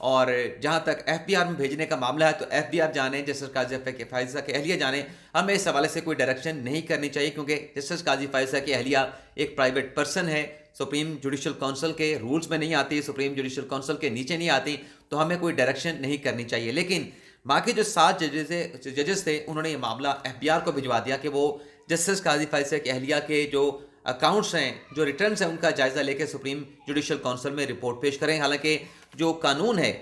اور جہاں تک ایف بی آر میں بھیجنے کا معاملہ ہے تو ایف بی آر جانے، جسٹس قاضی فائزہ کی اہلیہ جانے، ہمیں اس حوالے سے کوئی ڈائریکشن نہیں کرنی چاہیے، کیونکہ جسٹس قاضی فائزہ کی اہلیہ ایک پرائیویٹ پرسن ہے، سپریم جوڈیشل کونسل کے رولز میں نہیں آتی، سپریم جوڈیشل کونسل کے نیچے نہیں آتی، تو ہمیں کوئی ڈائریکشن نہیں کرنی چاہیے۔ لیکن باقی جو 7 ججز تھے انہوں نے یہ معاملہ ایف بی آر کو بھجوا دیا کہ وہ جسٹس قاضی فائزہ کی اہلیہ کے جو اکاؤنٹس ہیں، جو ریٹرنز ہیں، ان کا جائزہ لے کے سپریم جوڈیشل کونسل میں رپورٹ پیش کریں۔ حالانکہ جو قانون ہے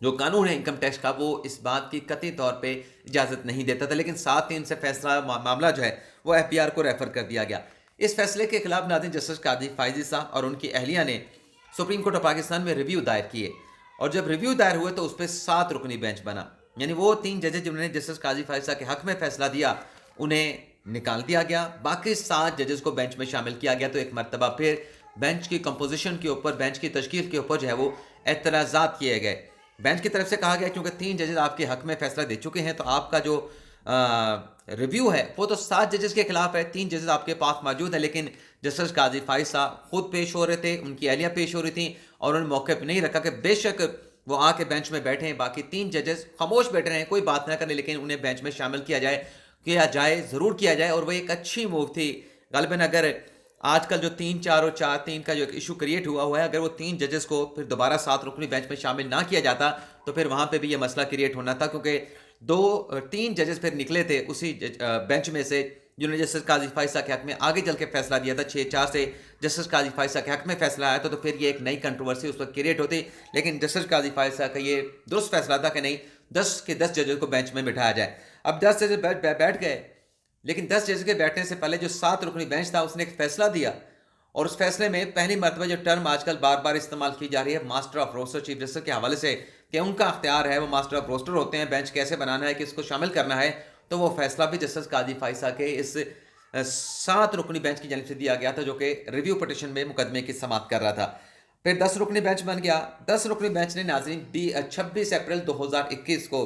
انکم ٹیکس کا، وہ اس بات کی قطعی طور پہ اجازت نہیں دیتا تھا، لیکن 7-3 سے فیصلہ معاملہ جو ہے وہ ایف بی آر کو ریفر کر دیا گیا۔ اس فیصلے کے خلاف ناظرین جسٹس قاضی فائزہ اور ان کی اہلیہ نے سپریم کورٹ آف پاکستان میں ریویو دائر کیے، اور جب ریویو دائر ہوئے تو اس پہ 7 رکنی بینچ بنا، یعنی وہ 3 ججز جنہوں نے جسٹس قاضی فائزہ کے حق میں فیصلہ دیا انہیں نکال دیا گیا، باقی 7 ججز کو بینچ میں شامل کیا گیا۔ تو ایک مرتبہ پھر بینچ کی کمپوزیشن کے اوپر، بینچ کی تشکیل کے اوپر جو ہے وہ اعتراضات کیے گئے۔ بینچ کی طرف سے کہا گیا کیونکہ 3 ججز آپ کے حق میں فیصلہ دے چکے ہیں تو آپ کا جو ریویو ہے وہ تو 7 ججز کے خلاف ہے، 3 ججز آپ کے پاس موجود ہیں، لیکن جسٹس قاضی فائزہ خود پیش ہو رہے تھے، ان کی اہلیہ پیش ہو رہی تھیں، اور انہوں نے موقع پہ نہیں رکھا کہ بے شک وہ آ کے بینچ میں بیٹھیں، باقی 3 ججز خاموش بیٹھ رہے ہیں، کوئی بات نہ کریں، لیکن انہیں بینچ میں شامل کیا جائے، ضرور کیا جائے۔ اور وہ ایک اچھی موو تھی۔ غالباً اگر آج کل جو 3-4 اور 4-3 کا جو ایک ایشو کریٹ ہوا ہے، اگر وہ 3 ججز کو پھر دوبارہ 7 رکنی بینچ میں شامل نہ کیا جاتا تو پھر وہاں پہ بھی یہ مسئلہ کریٹ ہونا تھا، کیونکہ 3 ججز پھر نکلے تھے اسی بینچ میں سے جنہوں نے جسٹس قاضی فائزہ کے حق میں آگے چل کے فیصلہ دیا تھا۔ 6-4 سے جسٹس قاضی فائزہ کے حق میں فیصلہ آیا تو پھر یہ ایک نئی کنٹروورسی اس وقت کریٹ ہوتی، لیکن جسٹس قاضی فائزہ کا یہ درست فیصلہ تھا کہ نہیں، 10 کے 10 ججز کو بینچ میں بٹھایا جائے۔ اب 10 ججز بیٹھ گئے، لیکن 10 ججز کے بیٹھنے سے پہلے جو 7 رکنی بینچ تھا اس نے ایک فیصلہ دیا، اور اس فیصلے میں پہلی مرتبہ جو ٹرم آج کل بار بار استعمال کی جا رہی ہے master of roster chief justice کے حوالے سے، کہ ان کا اختیار ہے، وہ ماسٹر آف روسٹر ہوتے ہیں، بینچ کیسے بنانا ہے، کس کو شامل کرنا ہے، تو وہ فیصلہ بھی جسٹس قاضی فائزہ کے اس 7 رکنی بینچ کی جانب سے دیا گیا تھا، جو کہ ریویو پٹیشن میں مقدمے کی سماعت کر رہا تھا۔ پھر 10 رکنی بینچ بن گیا۔ 10 رکنی بینچ نے ناظرین 26 اپریل 2021 کو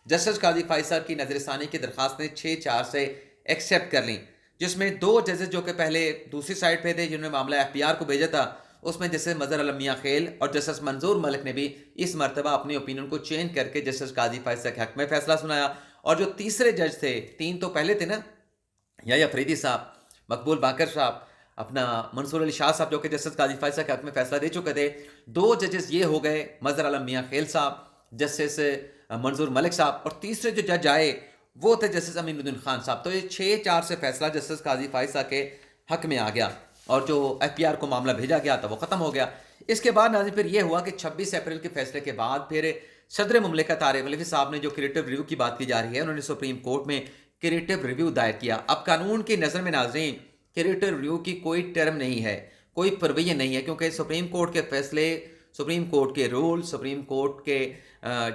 جسٹس قاضی فائزہ کی نظر ثانی کی درخواستیں 6-4 سے ایکسیپٹ کر لیں، جس میں 2 ججز جو کہ پہلے دوسری سائڈ پہ تھے، جنہوں نے معاملہ ایف بی آر کو بھیجا تھا، اس میں جسٹس مظہر عالم میاں خیل اور جسٹس منظور ملک نے بھی اس مرتبہ اپنی اوپینین کو چینج کر کے جسٹس قاضی فائزہ کے حق میں فیصلہ سنایا۔ اور جو تیسرے جج تھے، 3 تو پہلے تھے نا، یا فریدی صاحب، مقبول باقر صاحب، اپنا منصور علی شاہ صاحب، جو کہ جسٹس قاضی فائزہ کے حق میں فیصلہ دے چکے تھے، 2 ججز یہ ہو گئے، مظہر عالم میاں خیل صاحب، جسٹس منظور ملک صاحب، اور تیسرے جو جج آئے وہ تھے جسٹس امین الدین خان صاحب۔ تو یہ 6-4 سے فیصلہ جسٹس قاضی فائزہ کے حق میں آ گیا، اور جو ایف پی آر کو معاملہ بھیجا گیا تھا وہ ختم ہو گیا۔ اس کے بعد ناظرین پھر یہ ہوا کہ 26 اپریل کے فیصلے کے بعد پھر صدر مملکت عارف علوی صاحب نے، جو کریٹو ریویو کی بات کی جا رہی ہے، انہوں نے سپریم کورٹ میں کریٹو ریویو دائر کیا۔ اب قانون کی نظر میں ناظرین کریٹو ریویو کی کوئی ٹرم نہیں ہے، کوئی پرویژن نہیں ہے، کیونکہ سپریم کورٹ کے فیصلے، سپریم کورٹ کے رول، سپریم کورٹ کے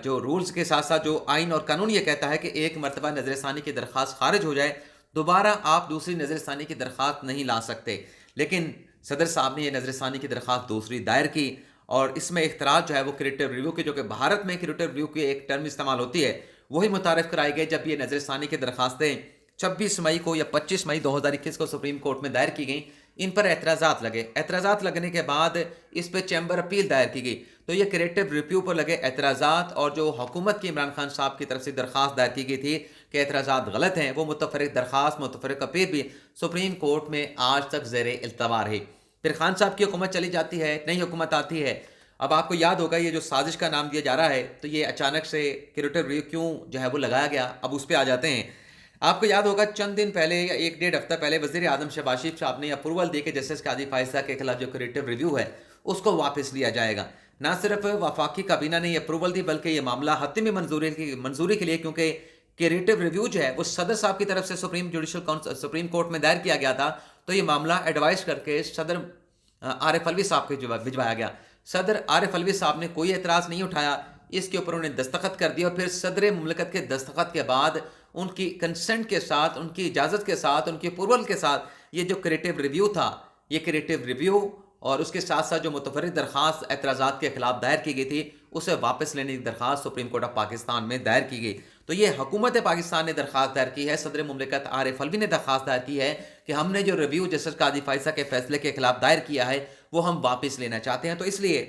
جو رولز کے ساتھ ساتھ جو آئین اور قانون یہ کہتا ہے کہ ایک مرتبہ نظر ثانی کی درخواست خارج ہو جائے دوبارہ آپ دوسری نظر ثانی کی درخواست نہیں لا سکتے، لیکن صدر صاحب نے یہ نظر ثانی کی درخواست دوسری دائر کی، اور اس میں اختراج جو ہے وہ کریٹو ریویو کے، جو کہ بھارت میں کریٹو ریویو کی ایک ٹرم استعمال ہوتی ہے، وہی متعارف کرائی گئی جب یہ نظر ثانی کی درخواستیں 26 مئی کو یا 25 مئی 2021 کو سپریم کورٹ میں دائر کی گئیں۔ ان پر اعتراضات لگے، اعتراضات لگنے کے بعد اس پہ چیمبر اپیل دائر کی گئی، تو یہ کریٹو ریویو پر لگے اعتراضات، اور جو حکومت کی عمران خان صاحب کی طرف سے درخواست دائر کی گئی تھی کہ اعتراضات غلط ہیں، وہ متفرق درخواست، متفرق اپیل بھی سپریم کورٹ میں آج تک زیر التوا رہی۔ پھر خان صاحب کی حکومت چلی جاتی ہے، نئی حکومت آتی ہے۔ اب آپ کو یاد ہوگا یہ جو سازش کا نام دیا جا رہا ہے، تو یہ اچانک سے کریٹو ریویو کیوں جو ہے وہ لگایا گیا، اب اس پہ آ جاتے ہیں۔ آپ کو یاد ہوگا چند دن پہلے یا 1-1.5 ہفتہ پہلے وزیر اعظم شہباز شریف صاحب نے اپروول دی کہ جسٹس قاضی فائزہ کے خلاف جو کریٹو ریویو ہے اس کو واپس لیا جائے گا۔ نہ صرف وفاقی کابینہ نے یہ اپروول دی، بلکہ یہ معاملہ حتمی منظوری کے لیے، کیونکہ کریٹو ریویو جو ہے وہ صدر صاحب کی طرف سے سپریم کورٹ میں دائر کیا گیا تھا، تو یہ معاملہ ایڈوائز کر کے صدر عارف علوی صاحب کے بھجوایا گیا۔ صدر عارف علوی صاحب نے کوئی اعتراض نہیں اٹھایا، اس کے اوپر انہوں نے دستخط کر دیا، اور پھر صدر مملکت کے دستخط کے بعد ان کی کنسنٹ کے ساتھ، ان کی اجازت کے ساتھ، ان کی اپروول کے ساتھ یہ جو کریٹو ریویو تھا، یہ کریٹو ریویو اور اس کے ساتھ ساتھ جو متفرق درخواست اعتراضات کے خلاف دائر کی گئی تھی اسے واپس لینے کی درخواست سپریم کورٹ آف پاکستان میں دائر کی گئی۔ تو یہ حکومت پاکستان نے درخواست دائر کی ہے، صدر مملکت عارف علوی نے درخواست دائر کی ہے کہ ہم نے جو ریویو جسٹس قاضی فائزہ کے فیصلے کے خلاف دائر کیا ہے وہ ہم واپس لینا چاہتے ہیں۔ تو اس لیے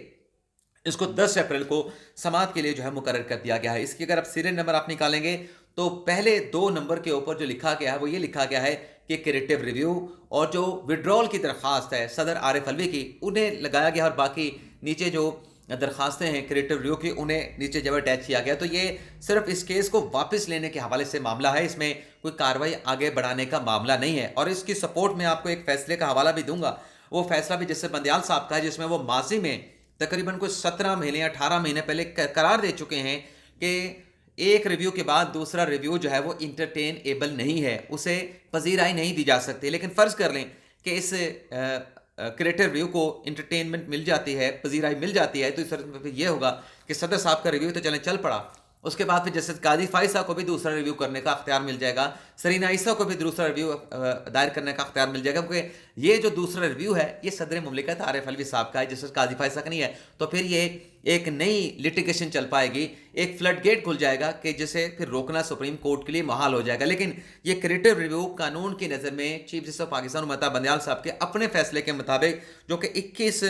اس کو 10 اپریل کو سماعت کے لیے جو ہے مقرر کر دیا گیا ہے۔ اس کی اگر آپ سیریل نمبر آپ نکالیں گے تو پہلے 2 نمبر کے اوپر جو لکھا گیا ہے وہ یہ لکھا گیا ہے کہ کریٹو ریویو، اور جو وڈرول کی درخواست ہے صدر عارف علوی کی انہیں لگایا گیا، اور باقی نیچے جو درخواستیں ہیں کریٹو ریویو کی انہیں نیچے جب اٹیچ کیا گیا۔ تو یہ صرف اس کیس کو واپس لینے کے حوالے سے معاملہ ہے، اس میں کوئی کارروائی آگے بڑھانے کا معاملہ نہیں ہے۔ اور اس کی سپورٹ میں آپ کو ایک فیصلے کا حوالہ بھی دوں گا، وہ فیصلہ بھی جسٹس بندیال صاحب کا ہے، جس میں وہ ماضی میں تقریباً کوئی 17 مہینے یا 18 مہینے پہلے قرار دے چکے ہیں کہ ایک ریویو کے بعد دوسرا ریویو جو ہے وہ انٹرٹین ایبل نہیں ہے، اسے پذیرائی نہیں دی جا سکتی۔ لیکن فرض کر لیں کہ اس کریٹو ریویو کو انٹرٹینمنٹ مل جاتی ہے، پذیرائی مل جاتی ہے، تو اس صورت میں یہ ہوگا کہ صدر صاحب کا ریویو تو چل پڑا، اس کے بعد پھر جسٹس قاضی فائصہ کو بھی دوسرا ریویو کرنے کا اختیار مل جائے گا، سرینا عیسیٰ کو بھی دوسرا ریویو دائر کرنے کا اختیار مل جائے گا، کیونکہ یہ جو دوسرا ریویو ہے یہ صدر مملکت عارف علوی صاحب کا ہے، جسٹس قاضی فائصہ کا نہیں ہے۔ تو پھر یہ ایک نئی لٹیگیشن چل پائے گی، ایک فلڈ گیٹ کھل جائے گا کہ جسے پھر روکنا سپریم کورٹ کے لیے محال ہو جائے گا۔ لیکن یہ کریٹو ریویو قانون کی نظر میں chief justice of Pakistan Mehta Bandial صاحب کے اپنے فیصلے کے مطابق، جو کہ 21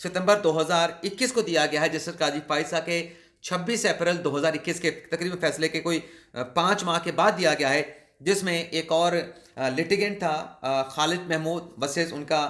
ستمبر 2021 کو دیا گیا ہے، جسٹس قاضی فائصہ کے 26 اپریل 2021 کے تقریباً فیصلے کے کوئی 5 ماہ کے بعد دیا گیا ہے، جس میں ایک اور لٹیگنٹ تھا خالد محمود ورسز ان کا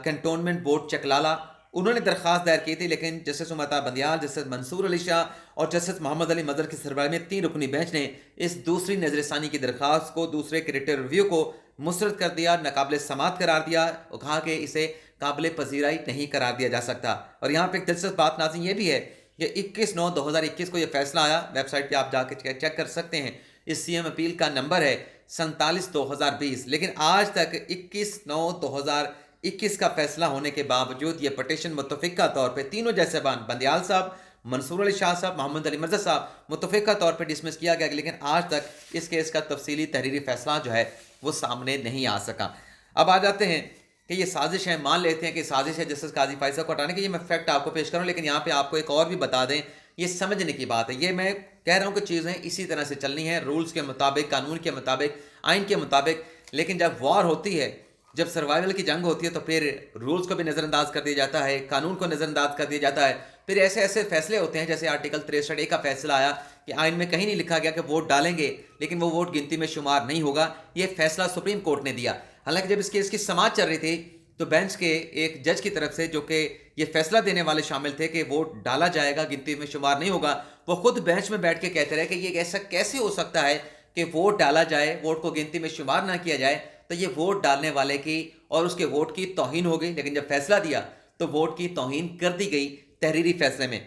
کنٹونمنٹ بورڈ چکلالہ، انہوں نے درخواست دائر کی تھی، لیکن جسٹس مہتا بندیال، جسٹس منصور علی شاہ اور جسٹس محمد علی مظہر کی سربراہی میں 3 رکنی بینچ نے اس دوسری نظر ثانی کی درخواست کو دوسرے کریٹو ریویو کو مسترد کر دیا، ناقابل سماعت قرار دیا، اور کہا کہ اسے قابل پذیرائی نہیں قرار دیا جا سکتا۔ اور یہاں پہ ایک دلچسپ بات ناظرین یہ بھی ہے کہ 21/9/2021 کو یہ فیصلہ آیا، ویب سائٹ پہ آپ جا کے چیک کر سکتے ہیں، اس سی ایم اپیل کا نمبر ہے 47/2020، لیکن آج تک 21/9/2021 کا فیصلہ ہونے کے باوجود یہ پٹیشن متفقہ طور پہ تینوں جیسے بندیال صاحب، منصور علی شاہ صاحب، محمد علی مظہر صاحب متفقہ طور پہ ڈسمس کیا گیا، لیکن آج تک اس کیس کا تفصیلی تحریری فیصلہ جو ہے وہ سامنے نہیں آ سکا۔ اب آ جاتے ہیں کہ یہ سازش ہے، مان لیتے ہیں کہ سازش ہے جسٹس قاضی فائصہ کو ہٹانے کی، یہ میں فیکٹ آپ کو پیش کروں، لیکن یہاں پہ آپ کو ایک اور بھی بتا دیں، یہ سمجھنے کی بات ہے، یہ میں کہہ رہا ہوں کہ چیزیں اسی طرح سے چلنی ہیں، رولز کے مطابق، قانون کے مطابق، آئین کے مطابق۔ لیکن جب وار ہوتی ہے، جب سروائیول کی جنگ ہوتی ہے، تو پھر رولز کو بھی نظر انداز کر دیا جاتا ہے، قانون کو نظر انداز کر دیا جاتا ہے، پھر ایسے فیصلے ہوتے ہیں جیسے آرٹیکل 63A کا فیصلہ آیا کہ آئین میں کہیں نہیں لکھا گیا کہ ووٹ ڈالیں گے لیکن وہ ووٹ گنتی میں شمار نہیں ہوگا، یہ فیصلہ سپریم کورٹ نے دیا۔ حالانکہ جب اس کیس کی سماعت چل رہی تھی تو بینچ کے ایک جج کی طرف سے، جو کہ یہ فیصلہ دینے والے شامل تھے کہ ووٹ ڈالا جائے گا، گنتی میں شمار نہیں ہوگا، وہ خود بینچ میں بیٹھ کے کہتے رہے کہ یہ ایسا کیسے ہو سکتا ہے کہ ووٹ ڈالا جائے، ووٹ کو گنتی میں شمار نہ کیا جائے، تو یہ ووٹ ڈالنے والے کی اور اس کے ووٹ کی توہین ہو گئی۔ لیکن جب فیصلہ دیا تو ووٹ کی توہین کر دی گئی تحریری فیصلے میں۔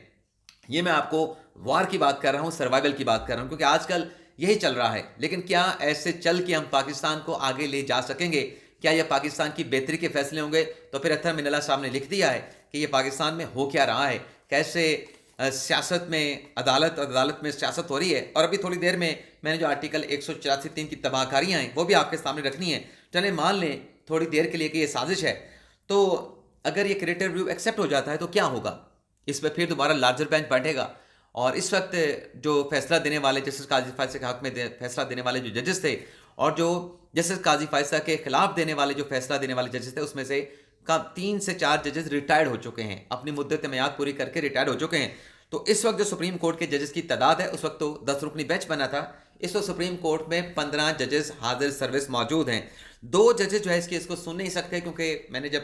یہ میں آپ کو وار کی بات کر رہا ہوں، سروائیول کی بات کر رہا ہوں، کیونکہ آج کل یہی چل رہا ہے۔ لیکن کیا ایسے چل کے ہم پاکستان کو آگے لے جا سکیں گے؟ کیا یہ پاکستان کی بہتری کے فیصلے ہوں گے؟ تو پھر اطہر من اللہ صاحب نے لکھ دیا ہے کہ یہ پاکستان میں ہو کیا رہا ہے، کیسے سیاست میں عدالت اور عدالت میں سیاست ہو رہی ہے۔ اور ابھی تھوڑی دیر میں نے جو آرٹیکل 184(3) کی تباہ کاریاں ہیں وہ بھی آپ کے سامنے رکھنی ہے۔ چلیں مان لیں تھوڑی دیر کے لیے کہ یہ سازش ہے، تو اگر یہ کریٹو ریویو ایکسیپٹ ہو جاتا ہے تو کیا ہوگا؟ اس پہ پھر دوبارہ لارجر بینچ بیٹھے گا، اور اس وقت جو فیصلہ دینے والے جسٹس قاضی فائصہ کے حق میں فیصلہ دینے والے جو ججز تھے، اور جو جسٹس قاضی فائصہ کے خلاف دینے والے جو فیصلہ دینے والے ججز تھے، اس میں سے 3 سے 4 ججز ریٹائرڈ ہو چکے ہیں، اپنی مدت میعاد پوری کر کے ریٹائرڈ ہو چکے ہیں۔ تو اس وقت جو سپریم کورٹ کے ججز کی تعداد ہے، اس وقت تو 10 رکنی بینچ بنا تھا، اس وقت سپریم کورٹ میں 15 ججز حاضر سروس موجود ہیں۔ 2 ججز جو ہے اس کیس کو سن نہیں سکتے، کیونکہ میں نے جب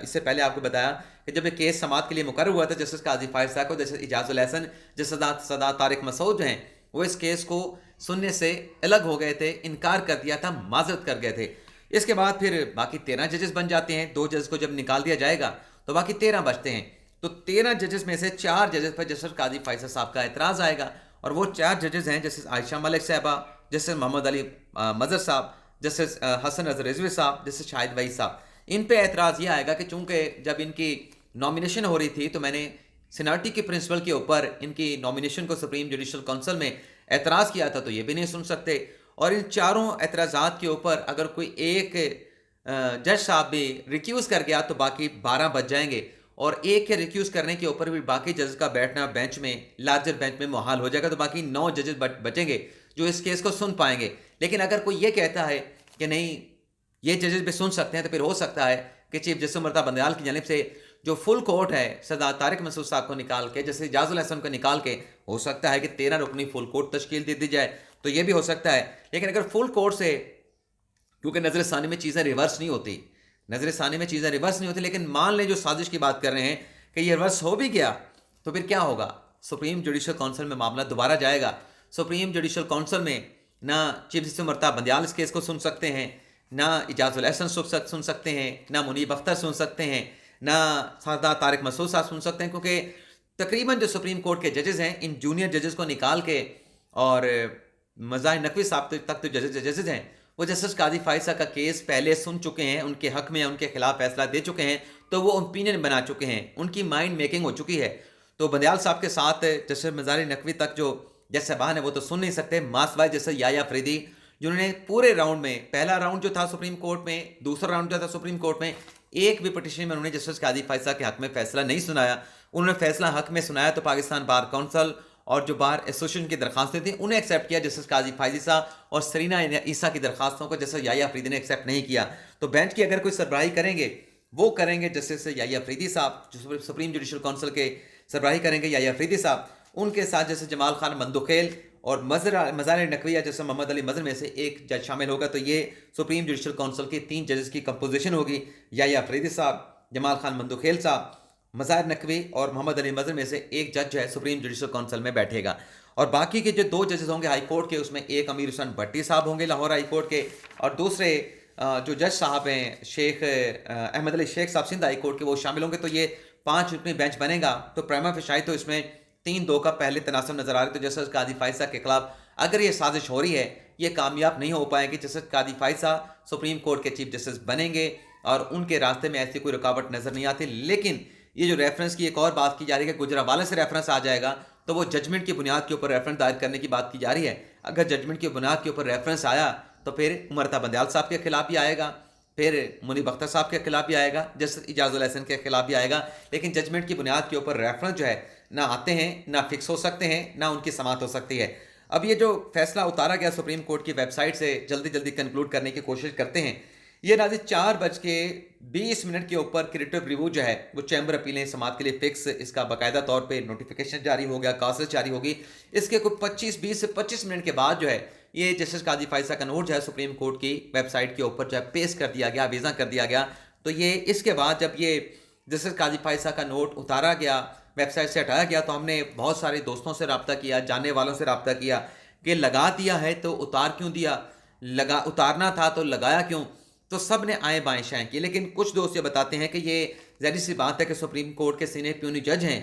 اس سے پہلے آپ کو بتایا کہ جب یہ کیس سماعت کے لیے مقرر ہوا تھا، جسٹس قاضی فائصہ کو، جسٹس اعجاز الحسن، جسٹس سادات طارق مسعود جو ہیں، وہ اس کیس کو سننے سے الگ ہو گئے تھے، انکار کر دیا تھا، معذرت کر گئے تھے۔ اس کے بعد پھر باقی 13 ججز بن جاتے ہیں، 2 ججز کو جب نکال دیا جائے گا تو باقی 13 بچتے ہیں۔ تو 13 ججز میں سے 4 ججز پر جسٹس قاضی فائصہ صاحب کا اعتراض آئے گا، اور وہ 4 ججز ہیں جسٹس عائشہ ملک صاحبہ، جسٹس محمد علی مظہر صاحب، جسٹس حسن اظہر رضوی صاحب، جسٹس شاہد وحید صاحب۔ ان پہ اعتراض یہ آئے گا کہ چونکہ جب ان کی نامینیشن ہو رہی تھی تو میں نے سینارٹی کے پرنسپل کے اوپر ان کی نامینیشن کو سپریم جوڈیشل کونسل میں اعتراض کیا تھا، تو یہ بھی نہیں سن سکتے۔ اور ان چاروں اعتراضات کے اوپر اگر کوئی ایک جج صاحب بھی ریکیوز کر گیا تو باقی 12 بچ جائیں گے، اور ایک کے ریکیوز کرنے کے اوپر بھی باقی ججز کا بیٹھنا بینچ میں، لارجر بینچ میں محال ہو جائے گا، تو باقی 9 ججز بچیں گے جو اس کیس کو سن پائیں گے۔ لیکن اگر کوئی یہ کہتا ہے کہ نہیں یہ ججز بھی سن سکتے ہیں، تو پھر ہو سکتا ہے کہ چیف جسٹس مرتا بندیال کی جانب سے جو فل کورٹ ہے سردار طارق مسعود صاحب کو نکال کے, جیسے اعجاز الحسن کو نکال کے, ہو سکتا ہے کہ 13 رکنی فل کورٹ تشکیل دے دی جائے, تو یہ بھی ہو سکتا ہے. لیکن اگر فل کورٹ سے, کیونکہ نظر ثانی میں چیزیں ریورس نہیں ہوتی, لیکن مان لیں جو سازش کی بات کر رہے ہیں کہ یہ ریورس ہو بھی گیا, تو پھر کیا ہوگا؟ سپریم جوڈیشل کونسل میں معاملہ دوبارہ جائے گا. سپریم جوڈیشل کونسل میں نہ چیف جسٹس مرتضیٰ بندیال اس کیس کو سن سکتے ہیں, نہ اعجاز الحسن سن سکتے ہیں, نہ منیب اختر سن سکتے ہیں, نہ سردار طارق مسعود صاحب سن سکتے ہیں, کیونکہ تقریباً جو سپریم کورٹ کے ججز ہیں, ان جونیئر ججز کو نکال کے, اور مظاہر نقوی صاحب تک تو ججز ہیں, وہ جسٹس قاضی فائز صاحب کا کیس پہلے سن چکے ہیں, ان کے حق میں ان کے خلاف فیصلہ دے چکے ہیں, تو وہ اوپینین بنا چکے ہیں, ان کی مائنڈ میکنگ ہو چکی ہے. تو بندیال صاحب کے ساتھ جسٹس مظاہر نقوی تک جو جج صاحبان ہیں وہ تو سن نہیں سکتے. ماسوائے جیسے یحییٰ فریدی, جنہوں نے پورے راؤنڈ میں, پہلا راؤنڈ جو تھا سپریم کورٹ میں, دوسرا راؤنڈ جو تھا سپریم کورٹ میں, ایک بھی پٹیشن میں انہوں نے جسٹس قاضی فائز صاحب کے حق میں فیصلہ نہیں سنایا. انہوں نے فیصلہ حق میں سنایا تو پاکستان بار کونسل اور جو بار ایسوسیشن کی درخواستیں تھیں انہیں ایکسیپٹ کیا. جسٹس قاضی فائزی صاحب اور سرینا عیسیٰ کی درخواستوں کو جسٹس یحییٰ فریدی نے ایکسیپٹ نہیں کیا. تو بینچ کی اگر کوئی سربراہی کریں گے وہ کریں گے جسٹس یحییٰ فریدی صاحب, جو سپریم جوڈیشل کونسل کے سربراہی کریں گے یحییٰ فریدی صاحب. ان کے ساتھ جیسے جمال خان مندوخیل اور مظاہر نقویہ جیسے محمد علی مظہر میں سے ایک جج شامل ہوگا. تو یہ سپریم جوڈیشل کونسل کے 3 ججز کی کمپوزیشن ہوگی. یحییٰ فریدی صاحب, جمال خان مندوخیل صاحب, مظاہر نقوی اور محمد علی مظہر میں سے ایک جج جو ہے سپریم جوڈیشل کونسل میں بیٹھے گا. اور باقی کے جو 2 ججز ہوں گے ہائی کورٹ کے, اس میں ایک امیر حسین بھٹی صاحب ہوں گے لاہور ہائی کورٹ کے, اور دوسرے جو جج صاحب ہیں شیخ احمد علی شیخ صاحب سندھ ہائی کورٹ کے, وہ شامل ہوں گے. تو یہ 5 رکنی بینچ بنے گا. تو پریما فیشائی تو اس میں 3-2 کا پہلے تناسب نظر آ رہا ہے. تو جسٹس قاضی فائز صاحب کے خلاف اگر یہ سازش ہو رہی ہے, یہ کامیاب نہیں ہو پائے گی. جسٹس قاضی فائز صاحب سپریم کورٹ کے چیف جسٹس بنیں گے اور ان کے راستے میں ایسی کوئی رکاوٹ نظر نہیں آتی. لیکن یہ جو ریفرنس کی ایک اور بات کی جا رہی ہے کہ گجرانوالہ سے ریفرنس آ جائے گا, تو وہ ججمنٹ کی بنیاد کے اوپر ریفرنس دائر کرنے کی بات کی جا رہی ہے. اگر ججمنٹ کی بنیاد کے اوپر ریفرنس آیا تو پھر مرتضیٰ بندیال صاحب کے خلاف بھی آئے گا, پھر منیب اختر صاحب کے خلاف بھی آئے گا, جسٹس اعجاز الحسن کے خلاف بھی آئے گا. لیکن ججمنٹ کی بنیاد کے اوپر ریفرنس جو ہے نہ آتے ہیں, نہ فکس ہو سکتے ہیں, نہ ان کی سماعت ہو سکتی ہے. اب یہ جو فیصلہ اتارا گیا سپریم کورٹ کی ویب سائٹ سے, جلدی کنکلوڈ کرنے کی کوشش کرتے ہیں. یہ ناظرین 4:20 کے اوپر کریٹو ریویو جو ہے وہ چیمبر اپیلیں سماعت کے لیے فکس, اس کا باقاعدہ طور پہ نوٹیفیکیشن جاری ہو گیا, کاسٹ جاری ہوگی. اس کے کوئی 20 سے 25 منٹ کے بعد جو ہے یہ جسٹس قاضی فائز صاحب کا نوٹ جو ہے سپریم کورٹ کی ویب سائٹ کے اوپر جو ہے پیسٹ کر دیا گیا, ویزا کر دیا گیا. تو یہ اس کے بعد جب یہ جسٹس قاضی فائز صاحب کا نوٹ اتارا گیا, ویب سائٹ سے ہٹایا گیا, تو ہم نے بہت سارے دوستوں سے رابطہ کیا, جاننے والوں سے رابطہ کیا کہ لگا دیا ہے تو اتار کیوں دیا, اتارنا تھا تو لگایا کیوں. تو سب نے آئیں بائیں شائیں کی. لیکن کچھ دوست یہ بتاتے ہیں کہ یہ ظاہر سی بات ہے کہ سپریم کورٹ کے سینئر پیونی جج ہیں,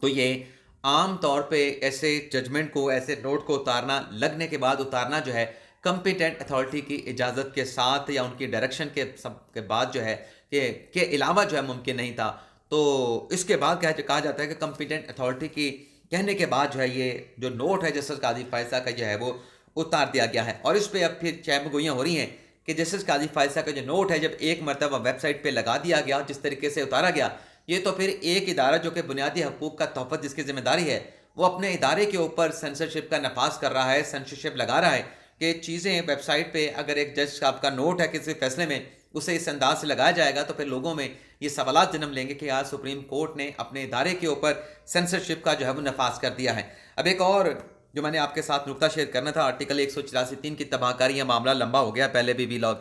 تو یہ عام طور پہ ایسے ججمنٹ کو, ایسے نوٹ کو اتارنا, لگنے کے بعد اتارنا جو ہے کمپیٹنٹ اتھارٹی کی اجازت کے ساتھ یا ان کی ڈائریکشن کے بعد جو ہے کہ علاوہ جو ہے ممکن نہیں تھا. تو اس کے بعد کہا جاتا ہے کہ کمپیٹنٹ اتھارٹی کی کہنے کے بعد جو ہے یہ جو نوٹ ہے جسٹس قاضی فائز صاحب کا جو ہے وہ اتار دیا گیا ہے. اور اس پہ اب پھر چہم گوئیاں ہو رہی ہیں کہ جسٹس قاضی فائز صاحب کا جو نوٹ ہے جب ایک مرتبہ ویب سائٹ پہ لگا دیا گیا, جس طریقے سے اتارا گیا, یہ تو پھر ایک ادارہ جو کہ بنیادی حقوق کا تحفظ جس کی ذمہ داری ہے, وہ اپنے ادارے کے اوپر سینسرشپ کا نفاذ کر رہا ہے, سینسرشپ لگا رہا ہے کہ چیزیں ویب سائٹ پہ اگر ایک جج صاحب کا نوٹ ہے کسی فیصلے میں, اسے اس انداز سے لگایا جائے گا تو پھر لوگوں میں یہ سوالات جنم لیں گے کہ آج سپریم کورٹ نے اپنے ادارے کے اوپر سینسرشپ کا جو ہے وہ نفاذ کر دیا ہے. اب ایک اور جو میں نے آپ کے ساتھ نقطہ شیئر کرنا تھا, آرٹیکل 184(3) کی تباہ کاری, یہ معاملہ لمبا ہو گیا, پہلے بھی لاگ.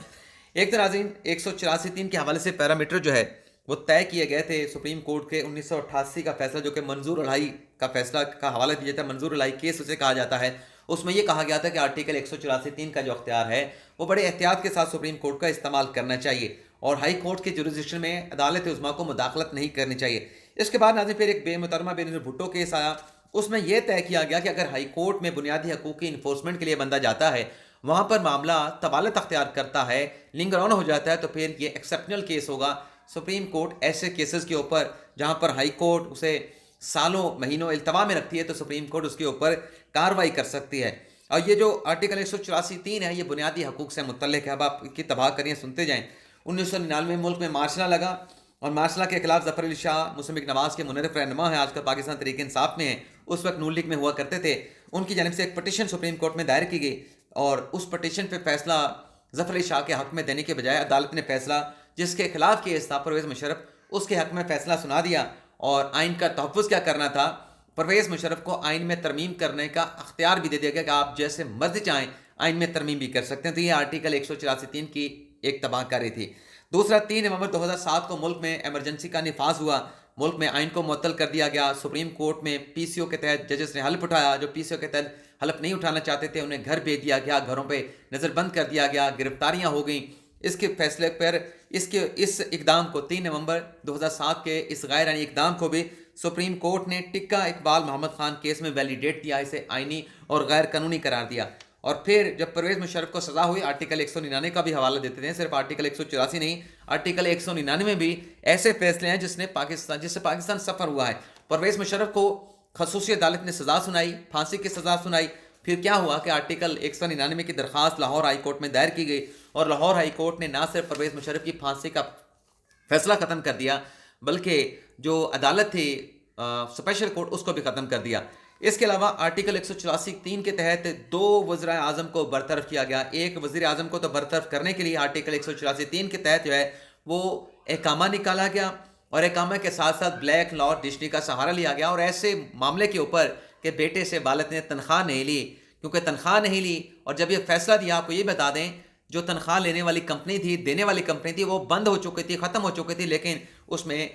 ایک تو ناظرین 184(3) کے حوالے سے پیرامیٹر جو ہے وہ طے کیے گئے تھے سپریم کورٹ کے 1988 کا فیصلہ, جو کہ منظور الہائی کا فیصلہ کا حوالہ دیا جاتا ہے, منظور الہائی کیس اسے کہا جاتا ہے. اس میں یہ کہا گیا تھا کہ آرٹیکل 184(3) کا جو اختیار ہے وہ بڑے احتیاط کے ساتھ سپریم کورٹ کا استعمال کرنا چاہیے, اور ہائی کورٹ کے جوریسڈکشن میں عدالت عظمیٰ کو مداخلت نہیں کرنی چاہیے. اس کے بعد ناظرین پھر ایک بے محترمہ بینظیر بھٹو کیس آیا. اس میں یہ طے کیا گیا کہ اگر ہائی کورٹ میں بنیادی حقوق کی انفورسمنٹ کے لیے بندہ جاتا ہے, وہاں پر معاملہ طوالت اختیار کرتا ہے, لنگر آن ہو جاتا ہے, تو پھر یہ ایکسیپشنل کیس ہوگا. سپریم کورٹ ایسے کیسز کے اوپر جہاں پر ہائی کورٹ اسے سالوں مہینوں التوا میں رکھتی ہے, تو سپریم کورٹ اس کے اوپر کارروائی کر سکتی ہے. اور یہ جو آرٹیکل 184(3) ہے یہ بنیادی حقوق سے متعلق ہے. اب آپ کی تباہ کریاں سنتے جائیں. 1999 میں ملک میں مارشلہ لگا, اور مارشلہ کے خلاف ظفر علی شاہ مسلم نواز کے منرف رہنما ہیں, آج کل پاکستان تحریک انصاف میں ہیں, اس وقت نون لیگ میں ہوا کرتے تھے. ان کی جانب سے ایک پٹیشن سپریم کورٹ میں دائر کی گئی, اور اس پٹیشن پہ فیصلہ ظفر علی شاہ کے حق میں دینے کے بجائے عدالت نے فیصلہ جس کے خلاف کیس تھا پرویز مشرف, اس کے حق میں فیصلہ سنا دیا اور آئین کا تحفظ کیا کرنا تھا، پرویز مشرف کو آئین میں ترمیم کرنے کا اختیار بھی دے دیا گیا کہ آپ جیسے مرضی چاہیں آئین میں ترمیم بھی کر سکتے ہیں۔ تو یہ آرٹیکل 184(3) کی ایک تباہ کاری تھی۔ دوسرا، 3 نومبر 2007 کو ملک میں ایمرجنسی کا نفاذ ہوا، ملک میں آئین کو معطل کر دیا گیا۔ سپریم کورٹ میں پی سی او کے تحت ججز نے حلف اٹھایا، جو پی سی او کے تحت حلف نہیں اٹھانا چاہتے تھے انہیں گھر بھیج دیا گیا، گھروں پہ نظر بند کر دیا گیا، گرفتاریاں ہو گئیں۔ اس کے فیصلے پر اس اقدام کو 3 نومبر 2007 کے اس غیر آئینی اقدام کو بھی سپریم کورٹ نے ٹکا اقبال محمد خان کیس میں ویلیڈیٹ کیا، اسے آئینی اور غیر قانونی قرار دیا۔ اور پھر جب پرویز مشرف کو سزا ہوئی، آرٹیکل 199 کا بھی حوالہ دیتے تھے، صرف آرٹیکل 184 نہیں، آرٹیکل 199 میں بھی ایسے فیصلے ہیں جس سے پاکستان سفر ہوا ہے۔ پرویز مشرف کو خصوصی عدالت نے سزا سنائی، پھانسی کی سزا سنائی۔ پھر کیا ہوا کہ آرٹیکل 199 کی درخواست لاہور ہائی کورٹ میں دائر کی گئی اور لاہور ہائی کورٹ نے نہ صرف پرویز مشرف کی پھانسی کا فیصلہ ختم کر دیا بلکہ جو عدالت تھی اسپیشل کورٹ، اس کو بھی ختم کر دیا۔ اس کے علاوہ آرٹیکل 184(3) کے تحت 2 وزراء اعظم کو برطرف کیا گیا۔ ایک وزیر اعظم کو تو برطرف کرنے کے لیے آرٹیکل 184(3) کے تحت جو ہے وہ احکامہ نکالا گیا اور احکامہ کے ساتھ ساتھ بلیک لا ڈکشنری کا سہارا لیا گیا، اور ایسے معاملے کے اوپر کہ بیٹے سے والد نے تنخواہ نہیں لی، کیونکہ تنخواہ نہیں لی اور جب یہ فیصلہ دیا، آپ کو یہ بتا دیں جو تنخواہ لینے والی کمپنی تھی، دینے والی کمپنی تھی، وہ بند ہو چکی تھی، ختم ہو چکی تھی، لیکن اس میں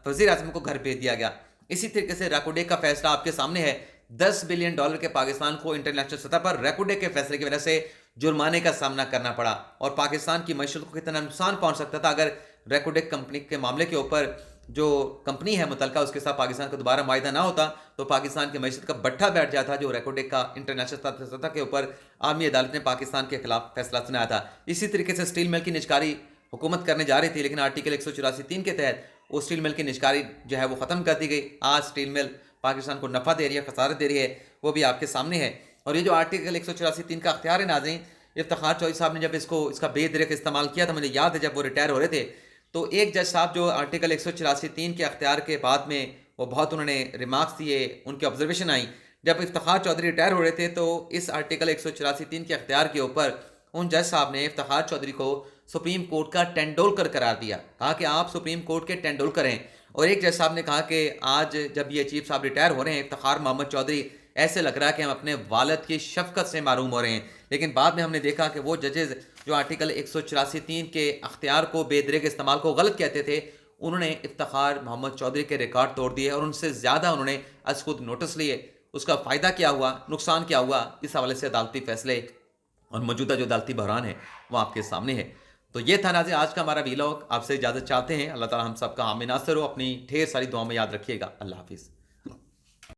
وزیر اعظم کو گھر بھیج دیا گیا۔ اسی طریقے سے ریکو ڈے کا فیصلہ آپ کے سامنے ہے، $10 بلین کے پاکستان کو انٹرنیشنل سطح پر ریکو ڈے کے فیصلے کی وجہ سے جرمانے کا سامنا کرنا پڑا، اور پاکستان کی معیشت کو کتنا نقصان پہنچ سکتا تھا اگر ریکو ڈے کمپنی کے معاملے کے اوپر جو کمپنی ہے متعلقہ اس کے ساتھ پاکستان کا دوبارہ معاہدہ نہ ہوتا تو پاکستان کی معیشت کا بٹھا بیٹھ جاتا، جو ریکو ڈے کا انٹرنیشنل سطح کے اوپر عالمی عدالت نے پاکستان کے خلاف فیصلہ سنایا تھا۔ اسی طریقے سے اسٹیل مل کی نجکاری حکومت کرنے جا رہی تھی، لیکن آرٹیکل 184(3) کے تحت وہ اسٹیل مل کی نجکاری جو ہے وہ ختم کر دی گئی۔ آج اسٹیل مل پاکستان کو نفع دے رہی ہے، خسارت دے رہی ہے، وہ بھی آپ کے سامنے ہے۔ اور یہ جو آرٹیکل 184(3) کا اختیار ہے ناظرین، افتخار چودھری صاحب نے جب اس کا بے دریغ استعمال کیا تھا، مجھے یاد ہے جب وہ ریٹائر ہو رہے تھے تو ایک جج صاحب جو آرٹیکل 184(3) کے اختیار کے بعد میں وہ بہت انہوں نے ریمارکس دیے، ان کی آبزرویشن آئی۔ جب افتخار چودھری ریٹائر ہو رہے تھے تو اس آرٹیکل 184(3) کے اختیار کے اوپر ان جج صاحب نے افتخار چودھری کو سپریم کورٹ کا ٹینڈولکر قرار دیا، کہا کہ آپ سپریم کورٹ کے ٹینڈولکر ہیں۔ اور ایک جج صاحب نے کہا کہ آج جب یہ چیف صاحب ریٹائر ہو رہے ہیں افتخار محمد چودھری، ایسے لگ رہا ہے کہ ہم اپنے والد کی شفقت سے محروم ہو رہے ہیں۔ لیکن بعد میں ہم نے دیکھا کہ وہ ججز جو آرٹیکل 184(3) کے اختیار کو بے دریغ استعمال کو غلط کہتے تھے، انہوں نے افتخار محمد چودھری کے ریکارڈ توڑ دیے اور ان سے زیادہ انہوں نے از خود نوٹس لیے۔ اس کا فائدہ کیا ہوا، نقصان کیا ہوا، اس حوالے سے عدالتی فیصلے اور موجودہ جو عدالتی بحران ہے وہ آپ کے سامنے ہے۔ تو یہ تھا ناظرین آج کا ہمارا ویلاگ، آپ سے اجازت چاہتے ہیں۔ اللہ تعالی ہم سب کا حامی ناصر ہو، اپنی ڈھیر ساری دعاؤں میں یاد رکھیے گا۔ اللہ حافظ۔